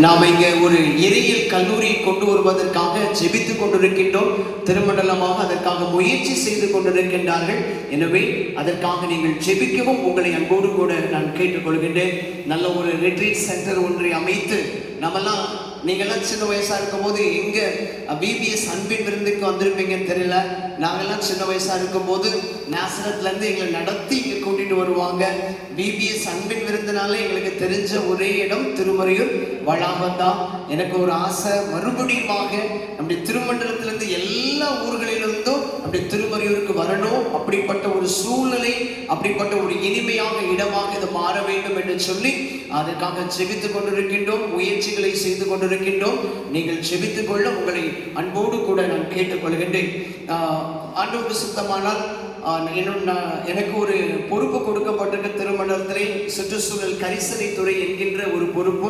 நாம் இங்கே ஒரு எரியல் கல்லூரியை கொண்டு வருவதற்காக ஜெபித்துக் கொண்டிருக்கின்றோம். திருமண்டலமாக அதற்காக முயற்சி செய்து கொண்டிருக்கின்றார்கள். எனவே அதற்காக நீங்கள் ஜெபிக்கவும் உங்களை அன்போடு கூட நான் கேட்டுக்கொள்கின்றேன். நல்ல ஒரு ரிட்ரீட் சென்டர் ஒன்றை அமைத்து நம்மெல்லாம் நீங்கள்லாம் சின்ன வயசாக இருக்கும்போது எங்கே பிபிஎஸ் அன்பின் விருந்துக்கு வந்திருப்பீங்கன்னு தெரியல. நாங்கள்லாம் சின்ன வயசாக இருக்கும்போது நேசரத்துலேருந்து எங்களை நடத்தி இங்கே கூட்டிகிட்டு வருவாங்க. பிபிஎஸ் அன்பின் விருந்தினால எங்களுக்கு தெரிஞ்ச ஒரே இடம் திருமறையூர் வளாகம் தான். எனக்கு ஒரு ஆசை, மறுபடியுமாக நம்முடைய திருமண்டலத்திலிருந்து எல்லா ஊர்களிலிருந்தும் நம்முடைய திருமறையூருக்கு வரணும். அப்படிப்பட்ட ஒரு சூழ்நிலை, அப்படிப்பட்ட ஒரு இனிமையாக இடமாக இது மாற வேண்டும் என்று சொல்லி அதற்காக ஜெபித்துக் கொண்டிருக்கின்றோம். முயற்சிகளை செய்து கொண்டிருக்கின்றோம். நீங்கள் ஜெபித்துக் கொள்ள உங்களை அன்போடு கூட நான் கேட்டுக்கொள்கின்றேன். ஆண்டவருக்கு சுத்தமானால் எனக்கு ஒரு பொறுப்பு கொடுக்கப்பட்டிருக்க திருமண்டலத்திலே சுற்றுச்சூழல் கரிசனை துறை என்கின்ற ஒரு பொறுப்பு.